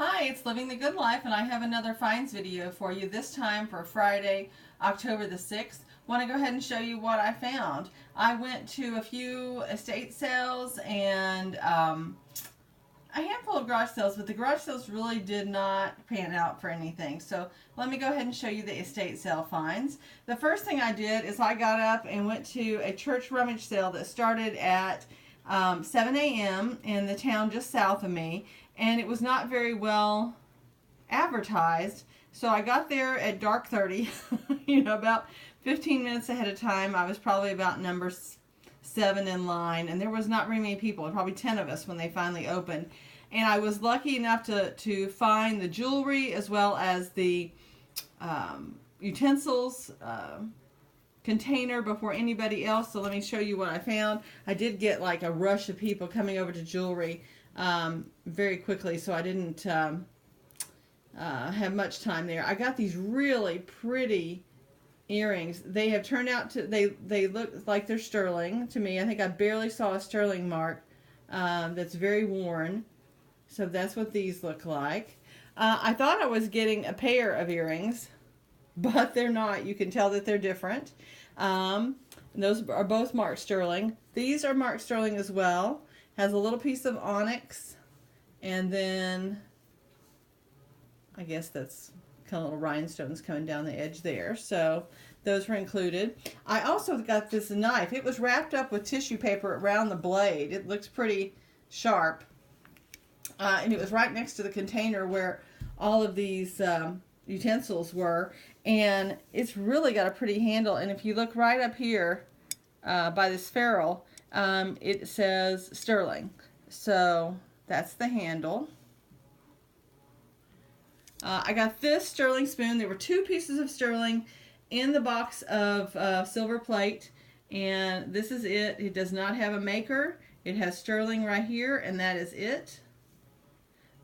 Hi, it's Living the Good Life, and I have another finds video for you, this time for Friday, October the 6th. Want to go ahead and show you what I found. I went to a few estate sales and a handful of garage sales, but the garage sales really did not pan out for anything. So let me go ahead and show you the estate sale finds. The first thing I did is I got up and went to a church rummage sale that started at 7 a.m. in the town just south of me, and it was not very well advertised. So I got there at dark 30, about 15 minutes ahead of time. I was probably about number 7 in line, and there was not very many people, probably 10 of us when they finally opened. And I was lucky enough to find the jewelry as well as the utensils container before anybody else. So let me show you what I found. I did get like a rush of people coming over to jewelry very quickly, so I didn't have much time there. I got these really pretty earrings. They have turned out to, they look like they're sterling to me. I think I barely saw a sterling mark that's very worn. So that's what these look like. I thought I was getting a pair of earrings, but they're not. You can tell that they're different. Those are both marked sterling. These are marked sterling as well. Has a little piece of onyx, and then I guess that's kind of little rhinestones coming down the edge there. So those were included. I also got this knife. It was wrapped up with tissue paper around the blade. It looks pretty sharp. And it was right next to the container where all of these utensils were. And it's really got a pretty handle. And if you look right up here by this ferrule, it says sterling. So that's the handle. I got this sterling spoon. There were 2 pieces of sterling in the box of silver plate. And this is it. It does not have a maker. It has sterling right here, and that is it.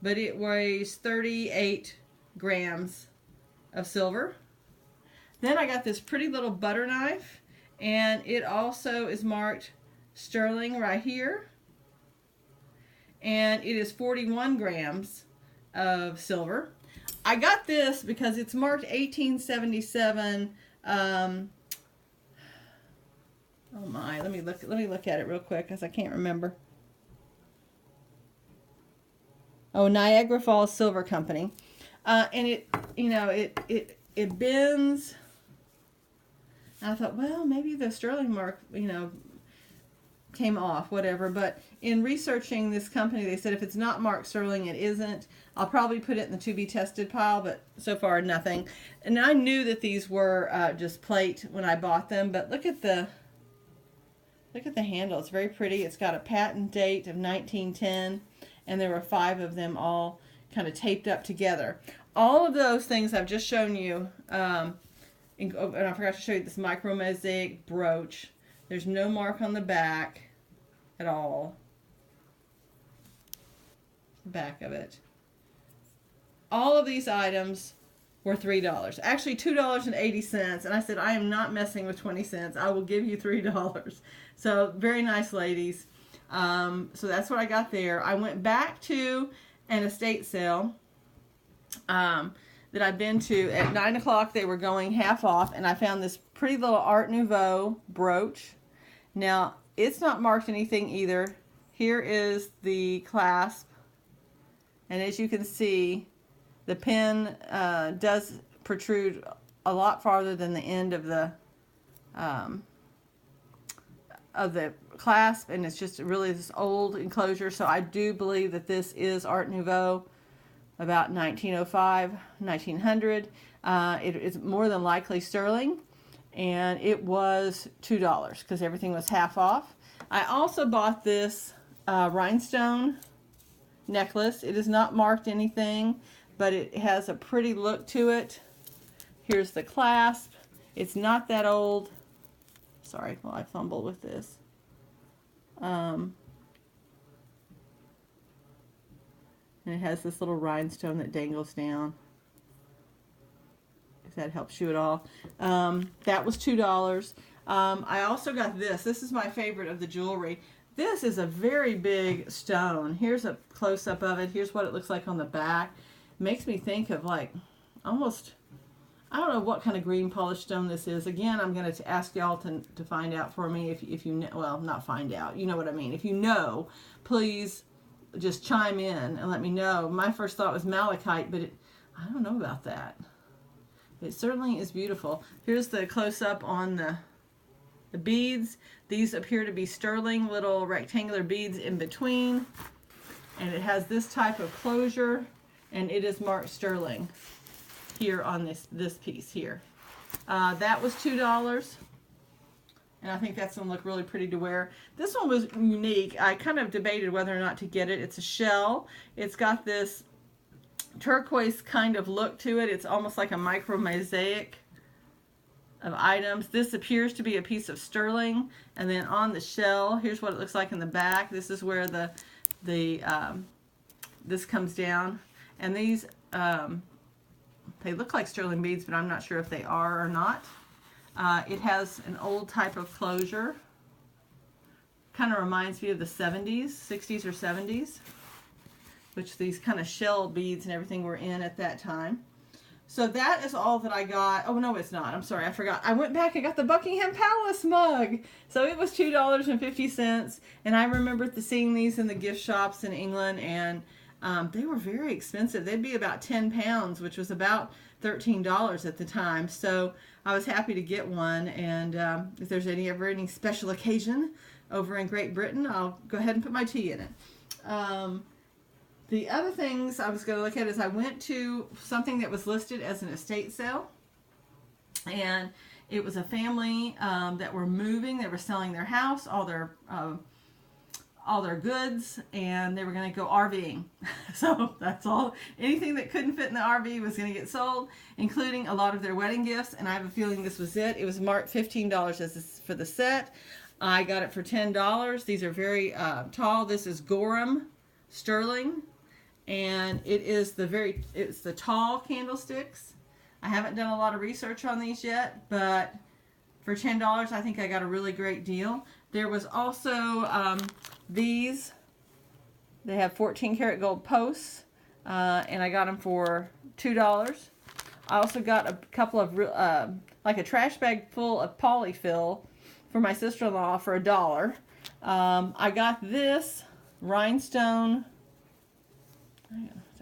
But it weighs 38 grams of silver. Then I got this pretty little butter knife, and it also is marked sterling right here, and it is 41 grams of silver. I got this because it's marked 1877. Oh my, let me look at it real quick because I can't remember. Oh, Niagara Falls Silver Company. And it bends. I thought, well, maybe the sterling mark, came off, whatever. But in researching this company, they said if it's not marked sterling, it isn't. I'll probably put it in the to be tested pile, but so far nothing. And I knew that these were just plate when I bought them, but look at the handle. It's very pretty. It's got a patent date of 1910. And there were 5 of them all kind of taped up together. All of those things I've just shown you, and I forgot to show you this micro mosaic brooch. There's no mark on the back at all. The back of it. All of these items were $3. Actually, $2.80. And I said, I am not messing with 20 cents. I will give you $3. So very nice, ladies. So that's what I got there. I went back to an estate sale that I've been to. At 9 o'clock they were going half off, and I found this pretty little Art Nouveau brooch. Now it's not marked anything either. Here is the clasp, and as you can see, the pin does protrude a lot farther than the end of the clasp, and it's just really this old enclosure. So I do believe that this is Art Nouveau, about 1905, 1900. It is more than likely sterling, and it was $2 because everything was half off. I also bought this rhinestone necklace. It is not marked anything, but it has a pretty look to it. Here's the clasp. It's not that old. Sorry, well, I fumbled with this. And it has this little rhinestone that dangles down. If that helps you at all. That was $2. I also got this. This is my favorite of the jewelry. This is a very big stone. Here's a close-up of it. Here's what it looks like on the back. Makes me think of like almost, I don't know what kind of green polished stone this is. Again, I'm going to ask y'all to find out for me if you know, well, not find out, you know what I mean. If you know, please just chime in and let me know. My first thought was malachite, but I don't know about that. It certainly is beautiful. Here's the close-up on the beads. These appear to be sterling, little rectangular beads in between. And it has this type of closure, and it is marked sterling here on this piece here. That was $2. And I think that's going to look really pretty to wear. This one was unique. I kind of debated whether or not to get it. It's a shell. It's got this turquoise kind of look to it. It's almost like a micro mosaic of items. This appears to be a piece of sterling, and then on the shell, here's what it looks like in the back. This is where this comes down, and these they look like sterling beads, but I'm not sure if they are or not. It has an old type of closure. Kind of reminds me of the 70s, 60s or 70s, which these kind of shell beads and everything were in at that time. So that is all that I got. Oh, no, it's not. I'm sorry, I forgot. I went back and got the Buckingham Palace mug. So it was $2.50. And I remember seeing these in the gift shops in England, and they were very expensive. They'd be about 10 pounds, which was about $13 at the time. So I was happy to get one. And if there's ever any special occasion over in Great Britain, I'll go ahead and put my tea in it. The other things I was going to look at is I went to something that was listed as an estate sale, and it was a family that were moving. They were selling their house, all their goods, and they were going to go RVing. So that's all. Anything that couldn't fit in the RV was going to get sold, including a lot of their wedding gifts. And I have a feeling this was it. It was marked $15 for the set. I got it for $10. These are very tall. This is Gorham sterling. And it's the tall candlesticks. I haven't done a lot of research on these yet, but for $10, I think I got a really great deal. There was also these. They have 14 karat gold posts, and I got them for $2. I also got a couple of, like a trash bag full of polyfill for my sister-in-law for $1. I got this rhinestone.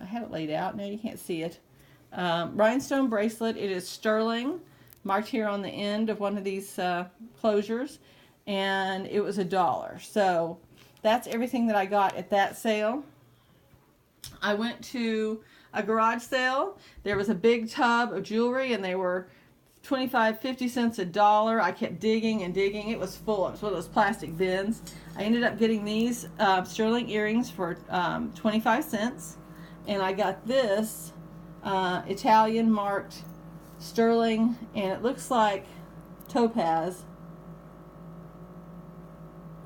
I have it laid out. Now you can't see it. Rhinestone bracelet. It is sterling, marked here on the end of one of these closures, and it was $1. So that's everything that I got at that sale. I went to a garage sale. There was a big tub of jewelry, and they were 25, 50 cents, $1. I kept digging and digging. It was full. It was one of those plastic bins. I ended up getting these sterling earrings for 25 cents. And I got this Italian marked sterling, and it looks like topaz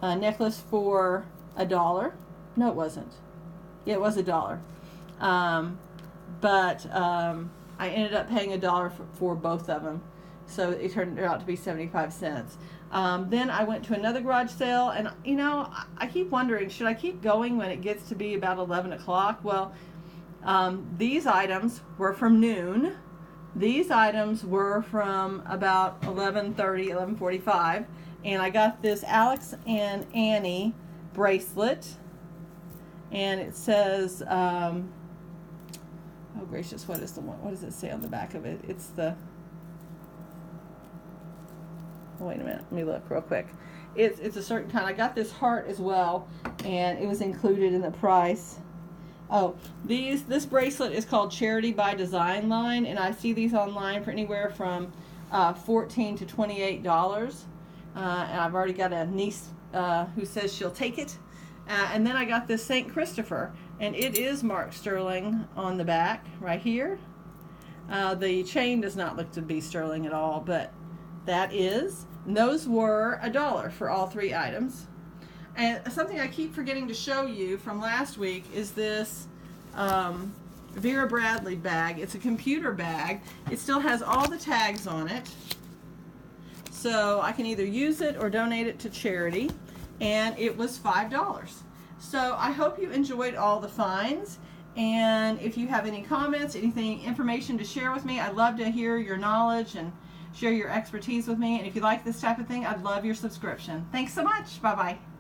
necklace for $1. No, it wasn't. Yeah, it was $1. But I ended up paying $1 for both of them. So it turned out to be 75 cents. Then I went to another garage sale, and you know, I keep wondering, should I keep going when it gets to be about 11 o'clock? Well, these items were from noon. These items were from about 11:30, 11:45, and I got this Alex and Annie bracelet, and it says, oh gracious, what does it say on the back of it? It's the, oh, wait a minute, let me look real quick. It's a certain kind. I got this heart as well, and it was included in the price. Oh, this bracelet is called Charity by Design line, and I see these online for anywhere from $14 to $28. And I've already got a niece who says she'll take it. And then I got this St. Christopher, and it is marked sterling on the back right here. The chain does not look to be sterling at all, but that is. And those were $1 for all three items. And something I keep forgetting to show you from last week is this Vera Bradley bag. It's a computer bag. It still has all the tags on it. So I can either use it or donate it to charity. and it was $5. So I hope you enjoyed all the finds. And if you have any comments, anything, information to share with me, I'd love to hear your knowledge and share your expertise with me. And if you like this type of thing, I'd love your subscription. Thanks so much. Bye-bye.